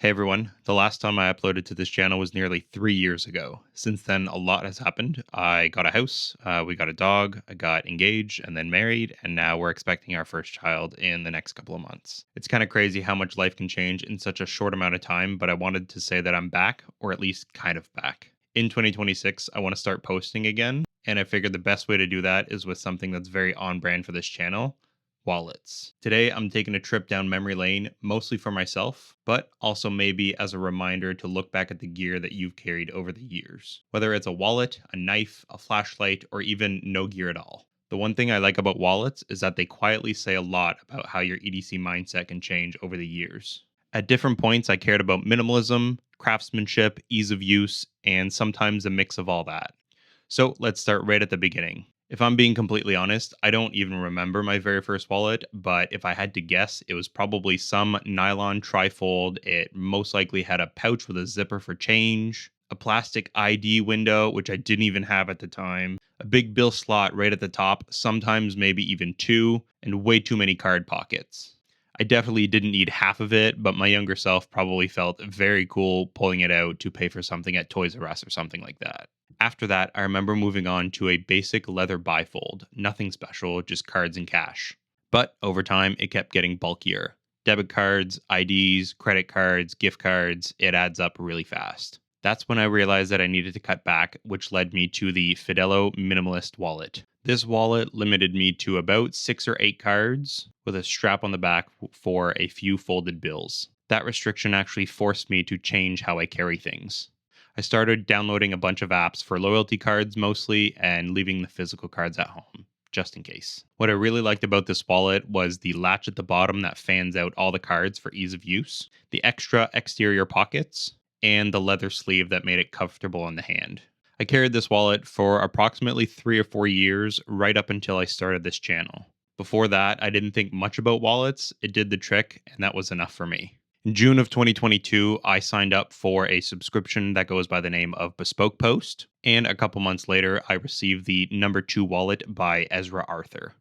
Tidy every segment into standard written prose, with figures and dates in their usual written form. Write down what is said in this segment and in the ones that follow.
Hey everyone, the last time I uploaded to this channel was nearly 3 years ago. Since then, a lot has happened. I got a house, we got a dog, I got engaged and then married, and now we're expecting our first child in the next couple of months. It's kind of crazy how much life can change in such a short amount of time, but I wanted to say that I'm back, or at least kind of back. In 2026, I want to start posting again, and I figured the best way to do that is with something that's very on brand for this channel wallets. Today, I'm taking a trip down memory lane, mostly for myself, but also maybe as a reminder to look back at the gear that you've carried over the years. Whether it's a wallet, a knife, a flashlight, or even no gear at all. The one thing I like about wallets is that they quietly say a lot about how your EDC mindset can change over the years. At different points, I cared about minimalism, craftsmanship, ease of use, and sometimes a mix of all that. So let's start right at the beginning. If I'm being completely honest, I don't even remember my very first wallet, but if I had to guess, it was probably some nylon trifold. It most likely had a pouch with a zipper for change, a plastic ID window, which I didn't even have at the time, a big bill slot right at the top, sometimes maybe even two, and way too many card pockets. I definitely didn't need half of it, but my younger self probably felt very cool pulling it out to pay for something at Toys R Us or something like that. After that, I remember moving on to a basic leather bifold. Nothing special, just cards and cash. But over time, it kept getting bulkier. Debit cards, IDs, credit cards, gift cards, it adds up really fast. That's when I realized that I needed to cut back, which led me to the Fidelo Minimalist wallet. This wallet limited me to about 6 or 8 cards with a strap on the back for a few folded bills. That restriction actually forced me to change how I carry things. I started downloading a bunch of apps for loyalty cards mostly and leaving the physical cards at home, just in case. What I really liked about this wallet was the latch at the bottom that fans out all the cards for ease of use, the extra exterior pockets, and the leather sleeve that made it comfortable in the hand. I carried this wallet for approximately 3 or 4 years, right up until I started this channel. Before that, I didn't think much about wallets. It did the trick, and that was enough for me. In June of 2022, I signed up for a subscription that goes by the name of Bespoke Post, and a couple months later, I received the number 2 wallet by Ezra Arthur.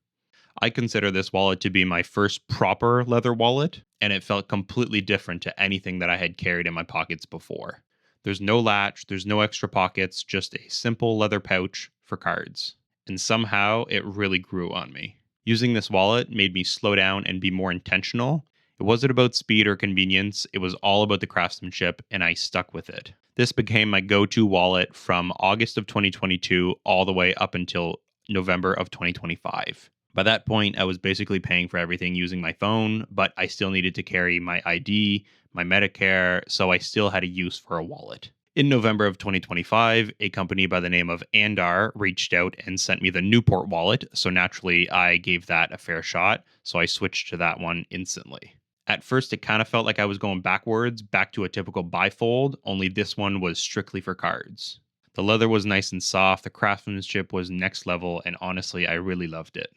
I consider this wallet to be my first proper leather wallet, and it felt completely different to anything that I had carried in my pockets before. There's no latch, there's no extra pockets, just a simple leather pouch for cards. And somehow it really grew on me. Using this wallet made me slow down and be more intentional. It wasn't about speed or convenience, it was all about the craftsmanship, and I stuck with it. This became my go-to wallet from August of 2022 all the way up until November of 2025. By that point, I was basically paying for everything using my phone, but I still needed to carry my ID, my Medicare, so I still had a use for a wallet. In November of 2025, a company by the name of ANDAR reached out and sent me the NewPort wallet, so naturally I gave that a fair shot, so I switched to that one instantly. At first, it kind of felt like I was going backwards, back to a typical bifold, only this one was strictly for cards. The leather was nice and soft, the craftsmanship was next level, and honestly, I really loved it.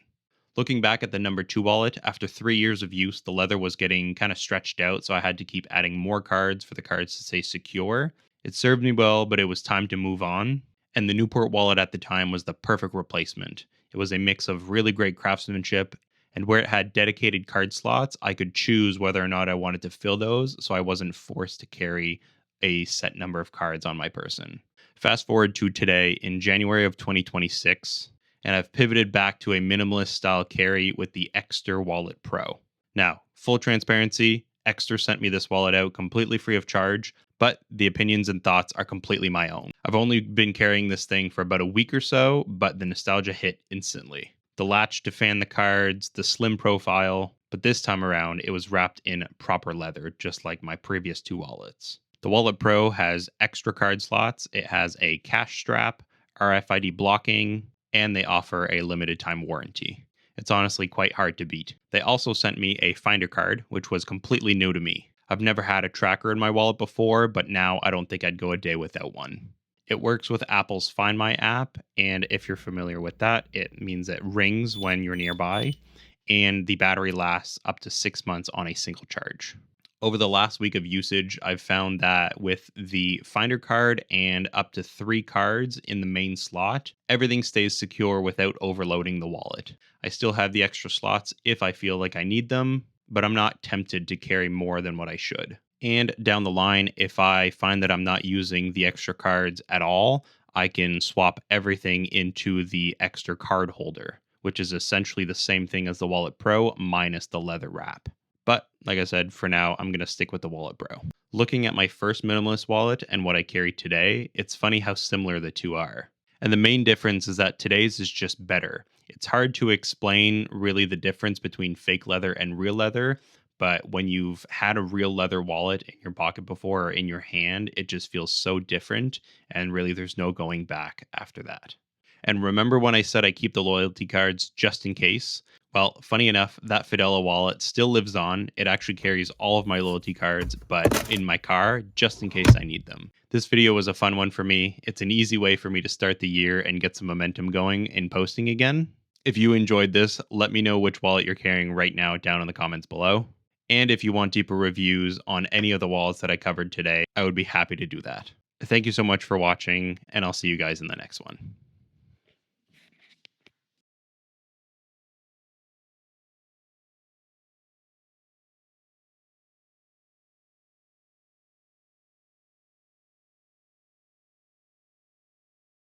Looking back at the number 2 wallet, after 3 years of use, the leather was getting kind of stretched out, so I had to keep adding more cards for the cards to stay secure. It served me well, but it was time to move on, and the Newport wallet at the time was the perfect replacement. It was a mix of really great craftsmanship, and where it had dedicated card slots, I could choose whether or not I wanted to fill those, so I wasn't forced to carry a set number of cards on my person. Fast forward to today, in January of 2026, and I've pivoted back to a minimalist style carry with the Ekster Wallet Pro. Now, full transparency, Ekster sent me this wallet out completely free of charge, but the opinions and thoughts are completely my own. I've only been carrying this thing for about a week or so, but the nostalgia hit instantly. The latch to fan the cards, the slim profile, but this time around it was wrapped in proper leather, just like my previous 2 wallets. The Wallet Pro has extra card slots, it has a cash strap, RFID blocking, and they offer a limited time warranty. It's honestly quite hard to beat. They also sent me a Finder card, which was completely new to me. I've never had a tracker in my wallet before, but now I don't think I'd go a day without one. It works with Apple's Find My app, and if you're familiar with that, it means it rings when you're nearby, and the battery lasts up to 6 months on a single charge. Over the last week of usage, I've found that with the Finder card and up to 3 cards in the main slot, everything stays secure without overloading the wallet. I still have the extra slots if I feel like I need them, but I'm not tempted to carry more than what I should. And down the line, if I find that I'm not using the extra cards at all, I can swap everything into the extra card holder, which is essentially the same thing as the Wallet Pro minus the leather wrap. But like I said, for now, I'm going to stick with the Wallet Pro. Looking at my first minimalist wallet and what I carry today, it's funny how similar the two are. And the main difference is that today's is just better. It's hard to explain really the difference between fake leather and real leather, but when you've had a real leather wallet in your pocket before or in your hand, it just feels so different. And really, there's no going back after that. And remember when I said I keep the loyalty cards just in case? Well, funny enough, that Fidelo wallet still lives on. It actually carries all of my loyalty cards, but in my car, just in case I need them. This video was a fun one for me. It's an easy way for me to start the year and get some momentum going in posting again. If you enjoyed this, let me know which wallet you're carrying right now down in the comments below. And if you want deeper reviews on any of the wallets that I covered today, I would be happy to do that. Thank you so much for watching, and I'll see you guys in the next one.